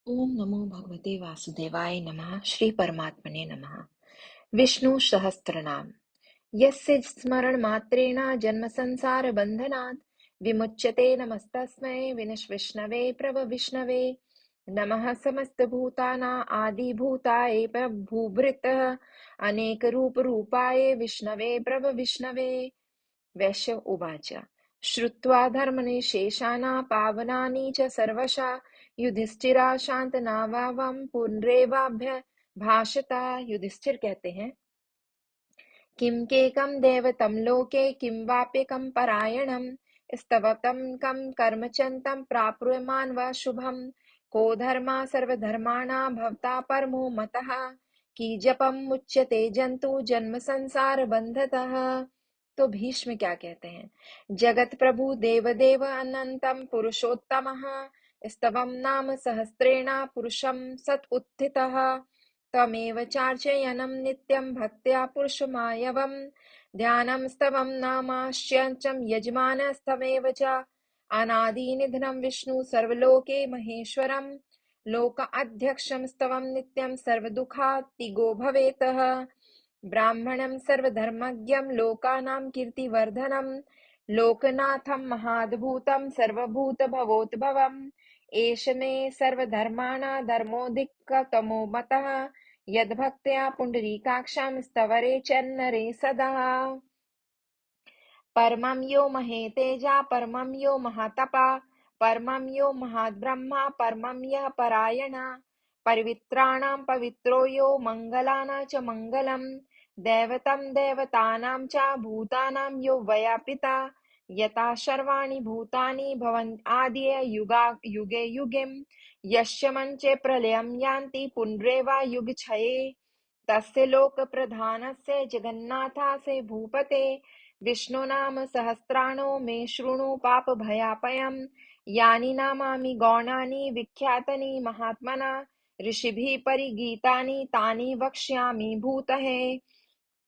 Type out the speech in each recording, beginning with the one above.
ओम नमो भगवते वासुदेवाय नमः। श्री परमात्मने नमः। विष्णु सहस्त्रनाम। यस्य स्मरण मात्रेण जन्म संसार बंधनात् विमुच्यते नमस्तस्मै विष्णवे प्रभ विष्णवे। नमः समस्त भूतानां आदिभूताय भूभृतः अनेक रूप रूपाय विष्णवे प्रभ विष्णवे। वैश्य उवाच श्रुत्वा धर्मनिशेषाणा पावनानि च सर्वशा युधिष्ठिरा शान्तनावावं पुनरेवाभ्य भाषता। युधिष्ठिर कहते हैं, किं केकं देवतं लोके किं वाप्यकं परायणं स्तवतं कं कर्मचन्तं प्राप्नुयान् वा शुभं। को धर्मा सर्वधर्माणां भवता परमो मतः की जपम मुच्यते जंतु जन्म संसार बंधतः। तो भीष्म क्या कहते हैं, जगत प्रभु देवदेव अनंतम पुरुषोत्तमः स्तवं नाम सहस्रेण पुरुषं सत उत्थितः त्वमेव चार्चयनं नित्यं भक्त्या पुरुषमायवम् ध्यानं स्तवं नामास्यञ्चं यजमानस्तमेव च अनादिनिधनं विष्णु सर्वलोके महेश्वरम् लोक अध्यक्षं स्तवं नित्यं सर्वदुःखातिगो भवेतः ब्राह्मणं सर्वधर्मज्ञं लोकानां कीर्तिवर्धनं लोकनाथं महाद्भुतं सर्वभूतभवोद्भवम् एष मे सर्वधर्माणां धर्मोऽधिकतमो मतः यद्भक्त्या पुण्डरीकाक्षं स्तवरे चन्नरे सदा। परमं यो महेतेजा परमं यो महातपा परमं यो महाद्ब्रह्मा परमं यः परायणा पवित्राणां पवित्रो यो मङ्गलानां च मङ्गलम् दैवतं देवतानां च भूतानां यो वयापिता यथा सर्वाणि भूतानि भवन्ति आद्य युगे युगेम् यस्य मञ्चे प्रलयं यान्ति पुनरेवा युगक्षये तस्य लोकप्रधानस्य जगन्नाथस्य भूपते विष्णुनाम सहस्राणो मे शृणु पापभयापयम् यानि नामानि गौणानि विख्यातानि महात्मना ऋषिभिः परिगीतानि तानि वक्ष्यामि भूतहे।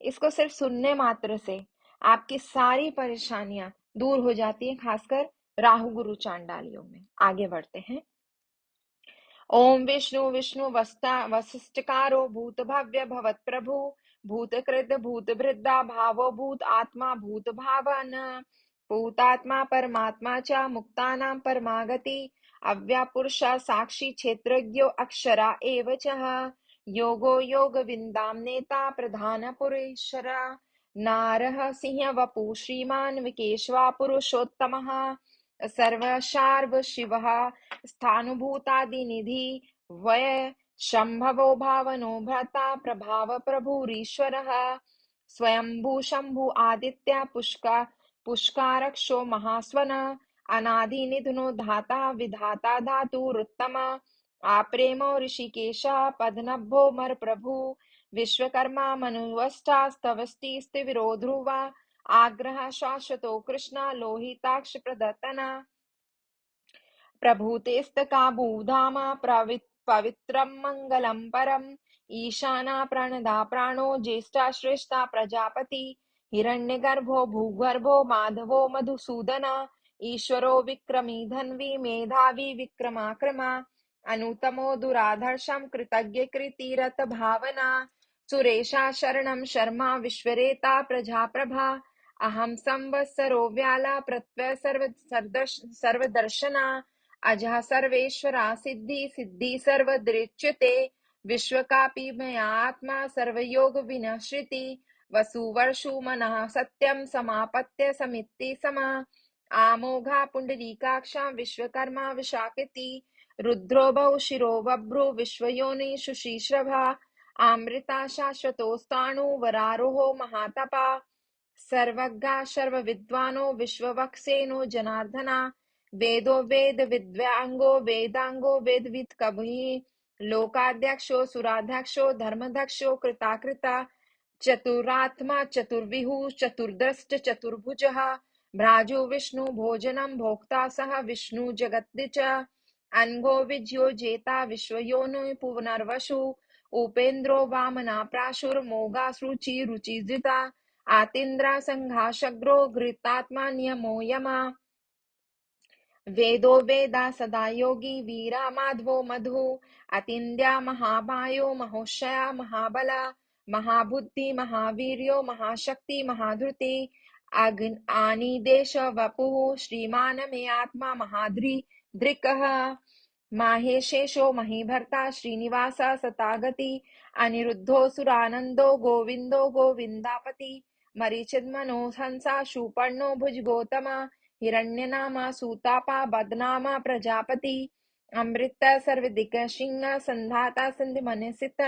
इसको सिर्फ सुनने मात्र से आपकी सारी परेशानियां दूर हो जाती हैं, खासकर राहु गुरु चांडालियों में। आगे बढ़ते हैं। ओम विष्णु विष्णु वसिष्ठकारो भूत भव्य भवत प्रभु भूतकृत भूत भृद्धा भावो भूत आत्मा भूत भावन भूतात्मा परमात्मा च मुक्तानां परमागति अव्यापुरुष साक्षी क्षेत्रज्ञो अक्षरा एव च योगो योग विन्दाम नेता प्रधान पुरुषर नारः सिंह वपु श्रीमान विकेशवा पुरुषोत्तमः सर्वशार्व शिवः स्थानुभूतादिनिधि वय शंभवो भावनो भ्राता प्रभाव प्रभुरीश्वरः स्वयंभू शंभु आदित्य पुष्कारक्षो महास्वन अनादिनिधनो धाता विधाता धातुरुत्तम आप्रेमो ऋषिकेशः पद्मभो मर प्रभु विश्वकर्मा मनुवष्टा स्तवस्ति स्तिविरो ध्रुवा आग्रह शाश्वतो कृष्ण लोहिताक्ष प्रदत्तना प्रभूतेस्तकाभूधाम पवित्रं मङ्गलं परम् ईशाना प्रणदा प्राणो ज्येष्ठा श्रेष्ठा प्रजापति हिरण्यगर्भो भूगर्भो माधवो मधुसूदन ईश्वरो विक्रमी धन्वी मेधावी विक्रमाक्रमा अनुतमो दुराधर्षं कृतज्ञ कृतिरत भावना सुरेशा शरणं शर्मा विश्वरेता प्रजाप्रभा अहं संवत्सरो व्याला प्रत्यय सर्वदर्शना अजः सर्वेश्वरा सिद्धि सिद्धि सर्वदृच्यते विश्वकापि मयात्मा सर्वयोग विनश्यति वसुवर्षु मनः सत्यं समापत्य समिति समा आमोघा पुण्डरीकाक्षा विश्वकर्मा विशाखति रुद्रो बहुशिरो बभ्रु विश्वयोनि शुशीर्षभा आमृता शाश्वतोस्ताणु वरारोहो महातपा सर्वज्ञा सर्वविद्वानो विश्ववक्सेनो जनार्दना वेदो वेद विद्वांगो वेदांगो वेदविद कविः लोकाध्यक्षो सुराध्यक्षो धर्मध्यक्षो कृताकृता चतुरात्मा चतुर्विहु चतुर्दष्ट चतुर्भुजः भ्राजो विष्णु भोजनं भोक्ता सह विष्णु जगद्दिच अनघो विज्यो जेता विश्वयोनि पुनर्वसु उपेन्द्रो वामना प्राशुर्मोगाश्रुचि रुचिजिता आतीन्द्रा संघाशग्रो घृतात्मा नियमो यमा वेदो वेदा सदा योगी वीरा माधवो मधु अतीन्द्या महाबायो महोक्षया महाबला महाबुद्धि महावीर्यो महाशक्ति महाधृति आनिदेश वपुः श्रीमान मे आत्मा महाद्रि दृक्ः माहेशेषो महीभर्ता श्रीनिवास सतागति अनिरुद्धो सुरानन्दो गोविन्दो गोविन्दापति मरीचिन्मनो हंसा शूपर्णो भुजगोतम हिरण्यनामा सूतापा बदनामा प्रजापति अमृत सर्वदिक सिंह संधाता संधि मनसित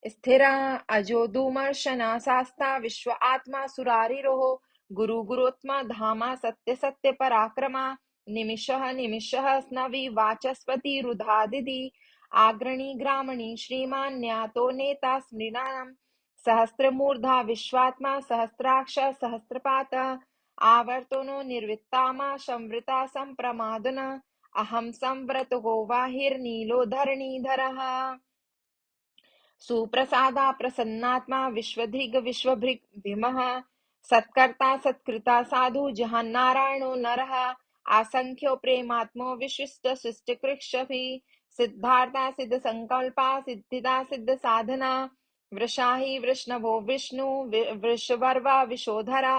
स्थिर अजो दुमर्शना शास्ता विश्व आत्मा सुरारिरोह गुरु गुरुत्मा धामा सत्य सत्य पराक्रमा निमिषः निमिषः स्नवि वाचस्पति रुधादिति आग्रणी ग्रामणी श्रीमान् न्यातो नेता स्मृणाम् सहस्रमूर्धा विश्वात्मा सहस्राक्ष सहस्रपात आवर्तनो निर्वित्तामा संवृता संप्रमादन अहं संव्रतको वाहिर्नीलो धरणीधरः सुप्रसादा प्रसन्नात्मा विश्वधिग विश्वभृग भीमः सत्कर्ता सत्कृता साधु जहान नारायणो नरः आसंख्यो प्रेमात्मो विशिष्ट शिष्ट कृक्षभि सिद्धार्था सिद्ध संकल्पा सिद्धिदा सिद्ध साधना वृषाहि वृष्णवो विष्णु वृषवर्वा विशोधरा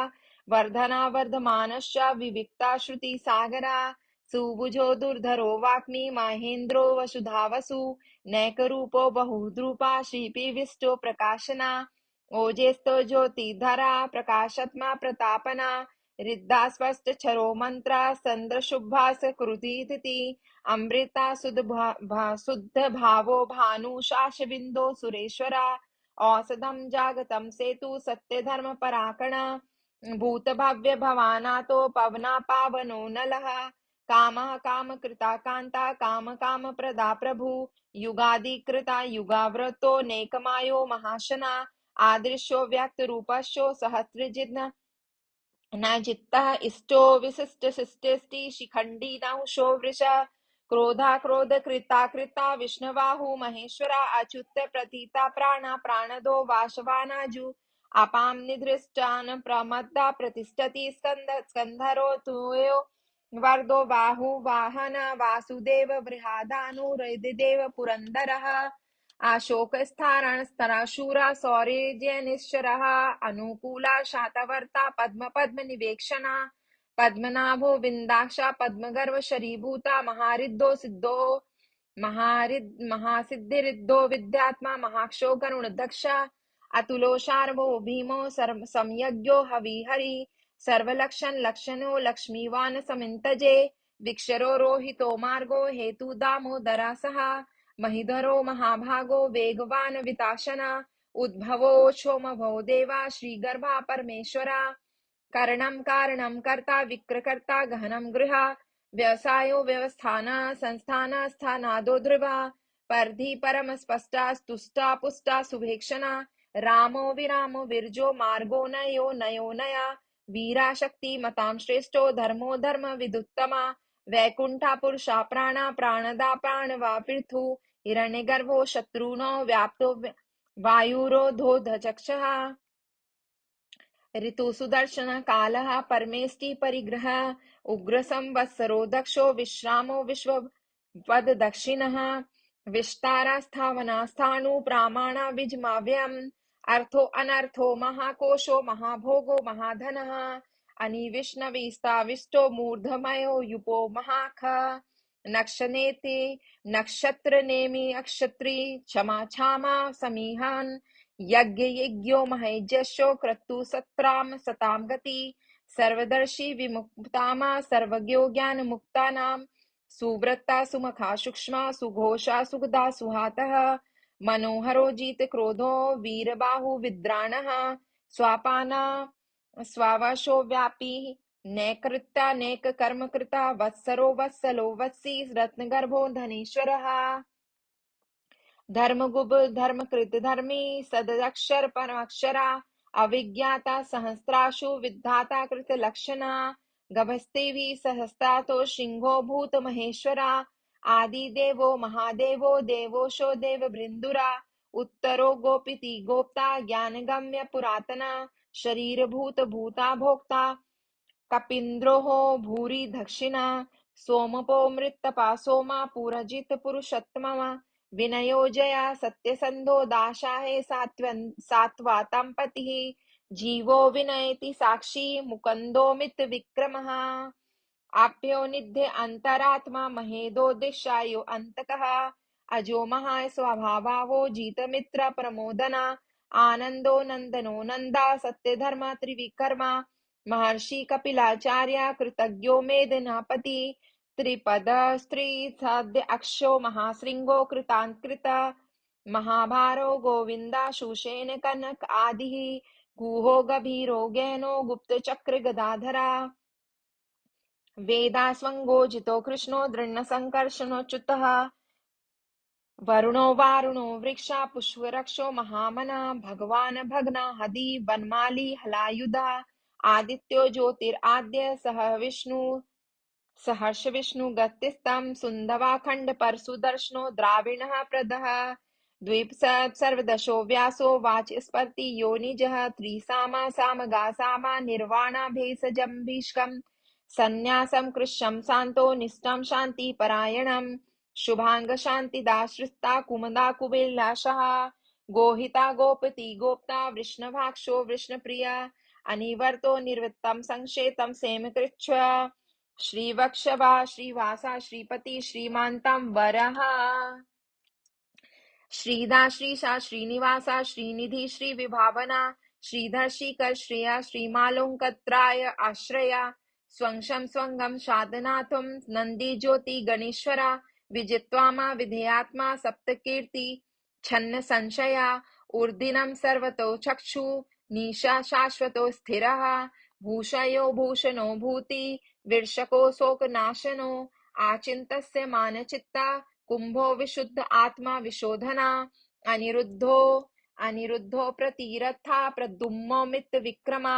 वर्धना वर्धमानश्च विविक्ता श्रुति सागरा सुभुजो दुर्धरो वाग्मी महेन्द्रो वसुधावसु नैकरूपो बहुद्रूपा श्रीपीविष्टो प्रकाशना ओजेस्तो ज्योतिधरा प्रकाशत्मा प्रतापना रिद्धा स्पष्ट छरो मंत्र चंद्र शुभास कृति अमृता शुद्ध भावो भानु शाश बिंदो सुरेश्वरा औषधम जागतम सेतु सत्य धर्म पराकण भूत भव्य भवानातो पवना पावनो नलः कामः काम कृता कांता काम काम प्रदा प्रभु युगादिकृता युगावृतो नेकमायो महाशना आदृश्यो व्यक्त रूपश्चो सहस्रजिन् न जित्तः इष्टो विशिष्ट शिष्टेष्टि शिखंडी नहुषो वृषा क्रोधा क्रोध कृता कृता विष्णुबाहु महेश्वरा अच्युत प्रतीता प्राणा प्राणदो वाशवानाजु अपां निधृष्टान प्रमद्दा प्रतिष्ठति स्कंधरो तुयो वर्दो बाहु वाहन वासुदेव बृहदानुहृदेव पुरंदरः अशोकस्थारणस्तराशूरा सौरेज्यनिश्चरः अनुकूला शातवर्ता पद्म पद्म निवेक्षणा पद्मनाभो विन्दाक्षा पद्मगर्भ शरीभूता महारिद्धो सिद्धो महासिद्धिरिद्धो विद्यात्मा महाक्षो गरुणदक्ष अतुलो शार्वो भीमो संयज्ञो हविहरि सर्वलक्षण लक्षणो लक्ष्मीवान समिन्तजे विक्षरो रोहितो मार्गो हेतु दामोदरा सह महिधरो महाभागो वेगवान विताशना उद्भवो क्षोमभो देवा श्रीगर्भा परमेश्वरा करणं कारणं कर्ता विक्रकर्ता गहनं गृह व्यवसायो व्यवस्थान संस्थान स्थानादो ध्रुवा परधि परम स्पष्टा स्तुष्टा पुष्टा सुभेक्षणा रामो विरामो विरजो मार्गो नयो नयो नया वीरा शक्ति मतां श्रेष्ठो धर्मो धर्म विदुत्तमा वैकुंठा पुरुषा प्राणा प्राणदा प्राणवा पृथु हिरण्यगर्भो शत्रुनो व्याप्तो वायुरोधोधचक्षः ऋतु सुदर्शन कालः परमेष्टि परिग्रह उग्र संवत्सरो दक्षो विश्रामो विश्ववद दक्षिणः विस्तारा स्थावना स्थाणु प्रामाणा विजमाव्ययम् अर्थो अनर्थो महाकोशो महाभोगो महाधनः अनिविष्णविस्ताविष्टो मूर्धमयो युपो महाख नक्षनेति नक्षत्र नेमि अक्षत्री क्षमा क्षामा समीहान् यज्ञ यज्ञो महेज्यशो क्रतु सत्राम सतां गति सर्वदर्शी विमुक्तामा सर्वज्ञो ज्ञान मुक्तानां सुव्रता सुमखा सूक्ष्मा सुघोषा सुगदा सुहातः मनोहरो जीत क्रोधो वीरबाहु विद्राणः स्वापाना स्वावशो व्यापी नैकृत्या नैक कर्म कृता वत्सरो वत्सलो वत्सी रत्नगर्भो धनेश्वरः धर्मगुप्त धर्मकृत धर्मी सदक्षर परमक्षरा अविज्ञाता सहस्राशु विधाता कृत लक्षणा गभस्तेवी सहस्त्रातो सिंहो भूत महेश्वरा आदि देवो महादेवो देवोशो देव बृंदुरा उत्तरो गोपिति गोप्ता ज्ञानगम्य पुरातना शरीर भूत भूता भोक्ता कपीन्द्रो भूरि दक्षिणा सोमपो मृत्तपा सोमा पुरजित पुरुषोत्तम विनयो जया सत्यसंधो दाशाहे सात्वातं पतिः जीवो विनयति साक्षी मुकुन्दोऽमित विक्रमः आप्यो निध्य अंतरात्मा महेदो दिशायो अंतकः अजो महा स्वभावो जीतमित्र प्रमोदना आनंदो नंदनो नंदा सत्य धर्म त्रिविक्रमा महर्षि कपिलाचार्य कृतज्ञो मेदिनापति त्रिपद स्त्री सद्य अक्षो महाशृंगो कृतांकृत महाभारो गोविंदा शूषेण कनक आदि गुहो गभीरो गहनो गुप्त चक्र गदाधरा वेदास्वङ्गोजितो कृष्णो दृढसङ्कर्षणोच्युतः वरुणो वारुणो वृक्षा पुष्परक्षो महामना भगवान् भग्नाहदि वनमाली हलायुधा आदित्यो ज्योतिराद्य सह विष्णु सहर्ष विष्णु गतिस्तं सुन्दवाखण्ड परशुदर्शनो द्राविणः प्रदः द्वीप सर्वदशो व्यासो वाचस्पति योनिजः त्रिसामा सामगा सामा निर्वाणा भेषजं भीष्कम् सन्न्यासं कृशं शान्तो निष्ठं शान्तिपरायणं शुभांग शान्तिदाश्रिता कुमदा कुबेलाशः गोहिता गोपति गोप्ता वृष्णभाक्षो वृष्णप्रिया अनिवर्तो निर्वृत्तं संक्षेतं सेमकृच्छ श्रीवत्सवा श्रीवासा श्रीपति श्रीमान्तं वरः श्रीदा श्रीशा श्रीनिवासा श्रीनिधि श्रीविभावना श्रीधर श्रीकर श्रेया श्रीमालोकत्राय आश्रया स्वंशं स्वंगं साधनाथं नंदी ज्योति गणेश्वरा विजित्वामा विधेयात्मा सप्तकीर्ति छन्न संशया ऊर्दिनं सर्वतो चक्षु निशा शाश्वतो स्थिरः भूषयो भूषणो भूति विर्षको शोकनाशनो आचिन्तस्य मानचित्ता कुंभो विशुद्ध आत्मा विशोधना अनिरुद्धो अनिरुद्धो प्रतिरथा प्रद्युम्नो मित विक्रमा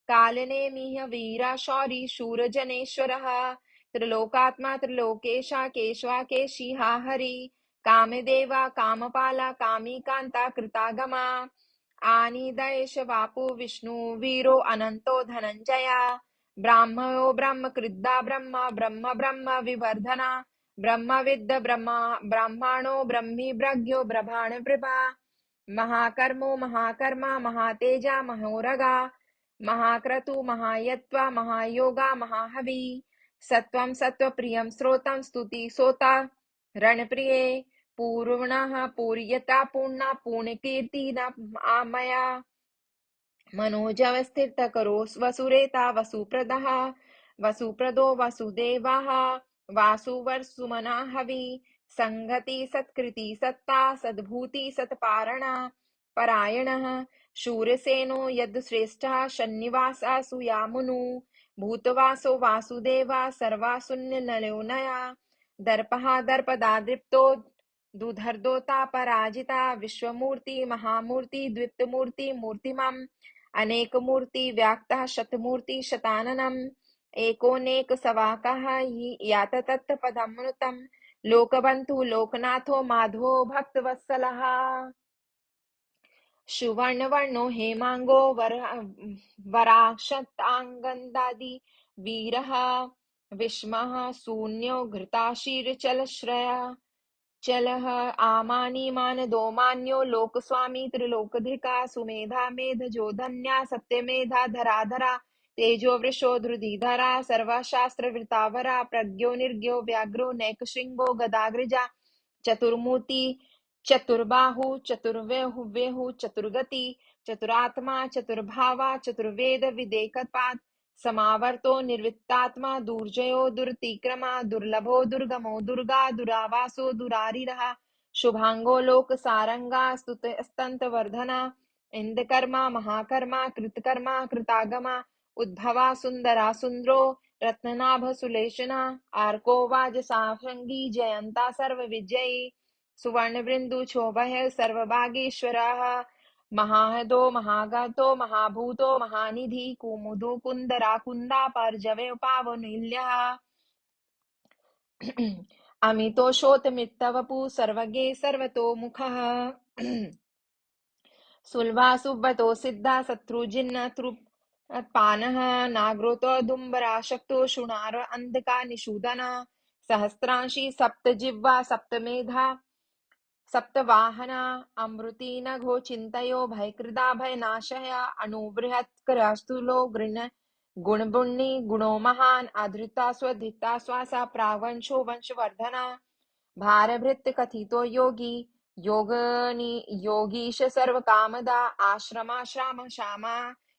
कालनेमिह वीरा शौरी शूरजनेश्वरः त्रिलोकात्मा त्रिलोकेशा केशवा केशिहा हरि कामदेवा कामपाला कामिकान्ता कृतागमा आनिदयेश वापु विष्णु वीरो अनंतो धनंजया ब्राह्मयो ब्रह्मकृद्धा ब्रह्मा ब्रह्म ब्रह्म विवर्धना ब्रह्मविद् ब्राह्मणो ब्रह्मी ब्रह्मो ब्रभाण प्रभा महाकर्मो महाकर्मा महातेजा महोरगा महाक्रतु महायत्वा महायोगा महाहवि सत्वं सत्वप्रियं स्रोतं स्तुति सोता रणप्रिये पूर्णः पूर्यता पूर्णा पूर्णकीर्तिना आमया मनोजवस्थितकरो वसुरेता वसुप्रदः वसुप्रदो वसुदेवाः वासुवर्सुमना हवि संगति सत्कृति सत्ता सद्भूति सत्पारणा परायणः शूरसेनो यद्श्रेष्ठः शन्निवासः सुयामुनु भूतवासो वासुदेवा सर्वासुन्नलोनया दर्पः दर्पदादृप्तो दुधर्दोता पराजिता विश्वमूर्ति महामूर्ति द्वित्वमूर्ति मूर्तिमम् अनेकमूर्ति व्याक्तः शतमूर्ति शताननम् एकोनेक सवाकः याततत् पदमृतम् लोकबन्धु लोकनाथो माधवो भक्तवत्सलः सुवर्णवर्णो हेमांगो वराक्षतांगदादि वीरः विस्मः शून्यो घृताशीर्चलश्रया चलः आमानि मानदो मान्यो लोकस्वामी त्रिलोकधिका सुमेधा मेधजो धन्या सत्यमेधा धराधरा तेजो वृषो धृधिधरा सर्वशास्त्रवृतावरा प्रज्ञो निर्ज्ञो व्याघ्रो नैकशृंगो गदाग्रजा चतुर्मूर्ति चतुर्बाहु चतुर्वेहु चतुर्गति चतुरात्मा चतुर्भावा चतुर्वेद विदेकपात समावर्तो निर्वित्तात्मा दुर्जयो दुरतिक्रमा दुर्लभो दुर्गमो दुर्गा दुरावासो दुरारिरः शुभांगो लोक सारंगा स्तुत स्तंत वर्धना इंदकर्मा महाकर्मा कृतकर्मा कृतागमा उद्भवा सुंदरा सुंदरो रत्ननाभ सुलेशना आर्को वाजसांगी जयंता सर्व विजयी सुवर्णबिंदु शोभः सर्वभागीश्वरः महाहदो महागतो महाभूतो महानिधि कुमुदो कुन्दराकुन्दापर्जवे पावनील्यः अमितोषोतमित्तवपु सर्वगे सर्वतोमुखः सुलभा सुव्रतो सिद्धा शत्रुजिन्न पानः नाग्रोतोदुम्बराशक्तो शृणार अन्धका निषूदन सहस्रांशी सप्तजिह्वा सप्तमेधा सप्तवाहना अमृती नघो चिन्तयो भयकृदा भयनाशय अणुबृहत्करस्तुलो गृण गुणबुण्णि गुणो महान् आधृता स्वधिता श्वासा प्रावंशो वंशवर्धना भारभृत् कथितो योगी योगनि योगीश सर्वकामदा आश्रमाश्राम श्यामा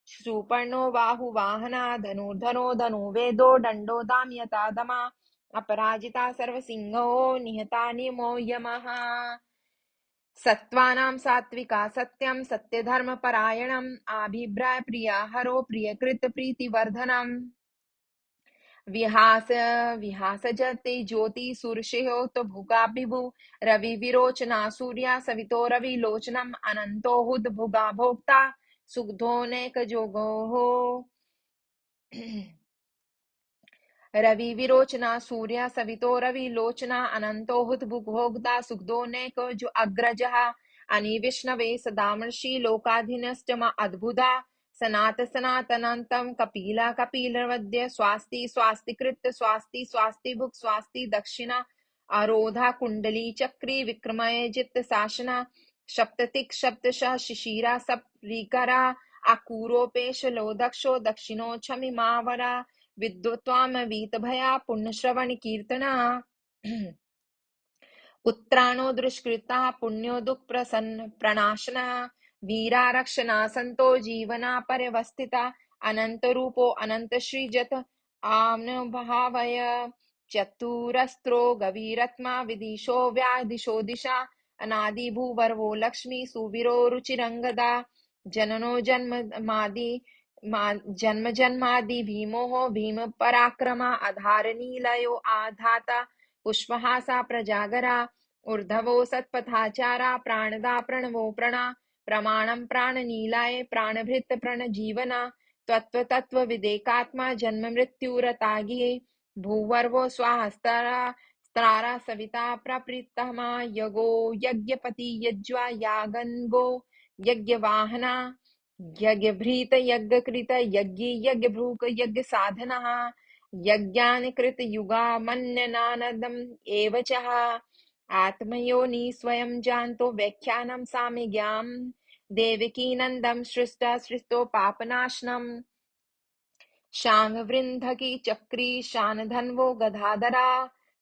सुपर्णो बाहुवाहना धनुर्धरो धनुर्वेदो दण्डो दाम्यता दमा अपराजिता सर्वसिंहो निहता निमो यमः सत्त्वानां सात्विका सत्यं सत्यधर्मपरायणम् आभिप्राय प्रिया हरो प्रियकृत प्रीतिवर्धनम् विहास विहासजते ज्योति सुर्षयो तो भुगा विभु रवि विरोचना सूर्या सवितो रवि लोचनम अनंतो हुद भुगा भोक्ता सुग्धोनेक जोगो रवि विरोचना सूर्य सवितो रवि लोचना अनंतो हुत भुग्भोक्ता सुग्धोनेक जो अग्रजः अनि विष्णवे सदामर्षि लोकाधीनष्टम अद्भुता सनात सनातनंतम कपिला कपिलवद्य स्वास्ति स्वास्ति कृत स्वास्ति स्वास्ति भुक् स्वास्ति दक्षिणा आरोधा कुंडली चक्री विक्रमय जित शासना सप्ततिक सप्तशः शिशिरा सप्रीकरा आकूरोपेश लो दक्षो दक्षिणो छमिमावरा विद्वत्वामवीतभया पुण्यश्रवण कीर्तना उत्त्राणो दुष्कृता पुण्यो दुःख प्रसन्न प्रणाशना वीरारक्षणा संतो जीवना परिवस्थिता अनंत रूपो अनंत श्रीजत आम्न चतुरस्त्रो गवीरत्मा विदिशो व्यादिशो दिशा अनादि भूवर्वो लक्ष्मी सुवीरो रुचिरंगदा जननो जन्मादि जन्म जन्मादि भीमोः भीम पराक्रमा अधारनीलयो आधाता पुष्पहासा प्रजागरा ऊर्ध्वो सत्पथाचारा प्राणदा प्रणवो प्रणा प्रमाणं प्राणनीलाय प्राणभृत प्रणजीवना तत्व विदेकात्मा जन्म मृत्युरतागिये भूवर्वो स्वाहस्तारा स्त्रारा सविता प्रप्रीतमा यगो यज्ञपति यज्वा यागन्गो यज्ञवाहना यज्ञभृत यज्ञकृत यज्ञी यज्ञभृक यज्ञ साधनः यज्ञानिकृत युगामन्यनानदम् एव च आत्मयोनि स्वयं जानतो व्याख्यानं सामिज्ञाम् देवकी नन्दं सृष्टा सृष्टो पापनाशनम् शांगवृन्धकी चक्री शानधन्वो गदाधरा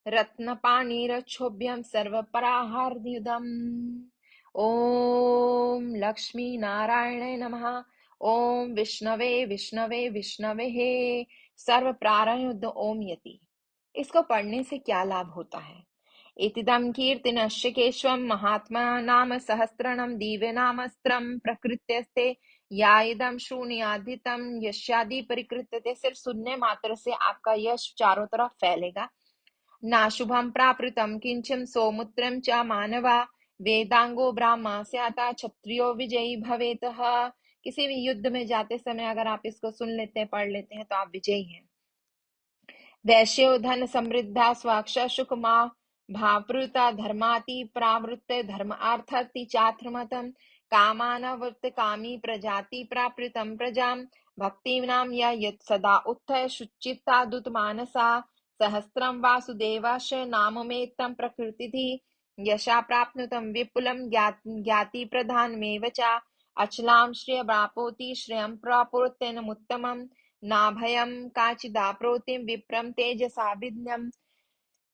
रत्नपाणिरक्षोभ्यं सर्वपराहार्दिदम् ॐ लक्ष्मी नारायणे नमः ओम विष्णवे विष्णवे विष्णवे सर्व प्रारंभ ओम यति। इसको पढ़ने से क्या लाभ होता है? इतिदं कीर्तिनश्च केशवं महात्मा नाम सहस्रणं दिव्यनामस्त्रं प्रकृत्यस्ते या इदं शृणुयादितं यस्यादि परिकृत्यते। सिर्फ सुनने मात्र से आपका यश चारों तरफ फैलेगा। ना शुभम प्राप्तम किंचन सौमुत्रम च मानवा वेदांगो ब्राह्मा स्याता क्षत्रियो विजयी भवेतः। किसी भी युद्ध में जाते समय अगर आप इसको सुन लेते हैं, पढ़ लेते हैं, तो आप विजयी हैं। वैश्यो धन समृद्धा स्वाक्ष सुखमा भावृता धर्माति प्रावृत्त धर्मार्थति चात्रमतम कामानवृत्त कामी प्रजाति प्राप्तम प्रजाम भक्तिनाम या यत् सदा उत्थय शुचिता दुत मानसा सहस्रम वासुदेवाश नाममेतं प्रकृतिः यशा प्राप्नुतं विपुलं ज्ञाति प्रधानमेव च अचलां श्रिय प्राप्नोति श्रियं प्राप्नोत्यनमुत्तमम् नाभयं काचिदाप्नोतिं विप्रं तेजसा विद्यम्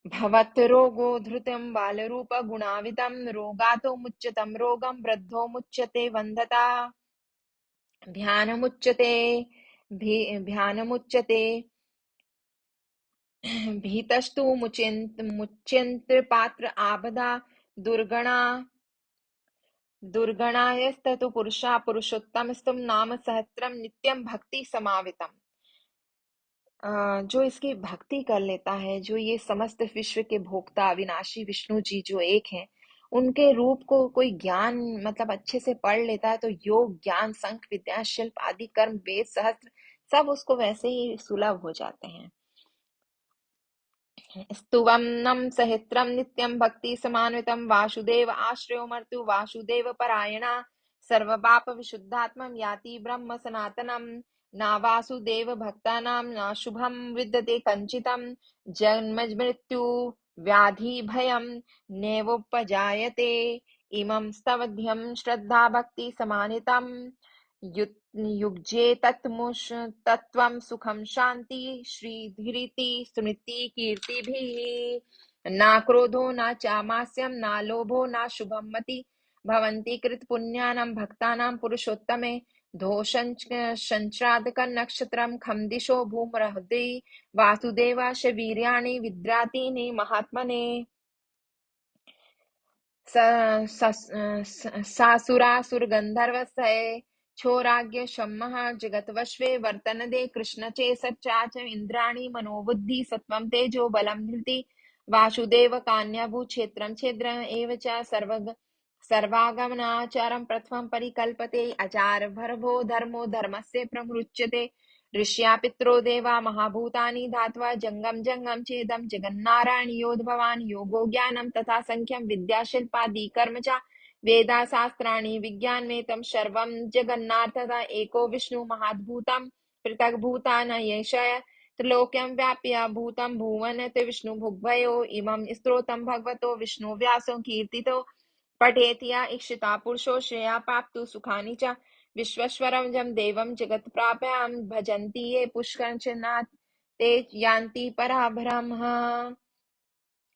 भवत्रोगो धृतं बालरूपगुणावितं रोगातो मुच्यतं रोगं वृद्धो मुच्यते वन्धता ध्यानमुच्यते ध्यानमुच्यते भीतस्तु मुच्यन्ते पात्र आबदा दुर्गणा दुर्गणायस्ततु पुरुषा पुरुषोत्तमस्तुं नाम सहस्रम नित्यं भक्ति समावितम्। जो इसकी भक्ति कर लेता है, जो ये समस्त विश्व के भोक्ता अविनाशी विष्णु जी जो एक हैं, उनके रूप को कोई ज्ञान मतलब अच्छे से पढ़ लेता है तो योग ज्ञान संख विद्या शिल्प आदि कर्म वेद सहस्त्र सब उसको वैसे ही सुलभ हो जाते हैं। स्तुवन्नं सहस्रं नित्यं भक्ति समान्वितं वासुदेव आश्रयो मर्त्यु वासुदेव परायणा सर्वपाप विशुद्धात्मं याति ब्रह्म सनातनम् न वासुदेव भक्तानां न शुभं विद्यते कञ्चितं जन्ममृत्यु व्याधि भयं नैवोपजायते इमं स्तवध्यं श्रद्धा भक्ति समानितं युज्ये तत्त्वं सुखं शान्ति श्रीधीरिति स्मृति कीर्तिभिः न क्रोधो न चामास्यं न लोभो न शुभं मति भवन्ति कृत पुण्यानां भक्तानां पुरुषोत्तमे धोषञ्चादकनक्षत्रं खं दिशो भूमर्हृदि वासुदेवाश वीर्याणि विद्रातीनि महात्मने सासुरासुरगन्धर्वस्य क्षोराज्ञ शम्मः जगत्वश्वे वर्तनदे कृष्ण चे सच्चाच इन्द्राणि मनोबुद्धि सत्त्वं तेजो बलं धृति वासुदेव कान्याभूक्षेत्रं छेद्र एव च सर्वागमनाचारं प्रथमं परिकल्पते आचार भरभो धर्मो धर्मस्य प्रमुच्यते ऋष्या पित्रो देवा महाभूतानि धात्वा जंगम जंगम चेदम जगन्नारायण योद्भवान् योगो ज्ञानं तथा संख्यं विद्या शिल्पादि कर्म च वेदा शास्त्राणि विज्ञानमेतं सर्वं जगन्नाथतः एको विष्णु महाद्भूतं पृथक् भूतान येष त्रिलोक्यं व्याप्य भूतं भुवन ते विष्णु भुग्भयो इमं स्तोत्रं भगवतो विष्णु व्यासो कीर्तितो पठेत् य इक्षिता पुरुषो श्रेया प्राप्तु सुखानि च विश्वेश्वरं जं देवं जगत्प्राप्यां भजन्ति ये पुष्करञ्चनात् ते यान्ति पराभरम्।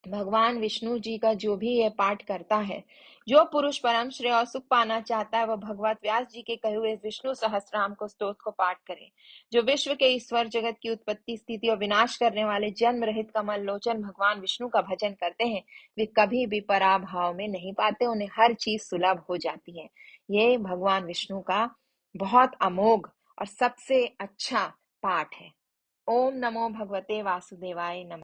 भगवान विष्णु जी का जो भी यह पाठ करता है, जो पुरुष परम श्रेय और सुख पाना चाहता है, वह भगवत व्यास जी के कहे हुए विष्णु सहस्त्रनाम को स्तोत्र को पाठ करे। जो विश्व के ईश्वर, जगत की उत्पत्ति स्थिति और विनाश करने वाले जन्म रहित कमल लोचन भगवान विष्णु का भजन करते हैं, वे कभी भी पराभाव में नहीं पाते, उन्हें हर चीज सुलभ हो जाती है। ये भगवान विष्णु का बहुत अमोघ और सबसे अच्छा पाठ है। ओम नमो भगवते वासुदेवाय नमः।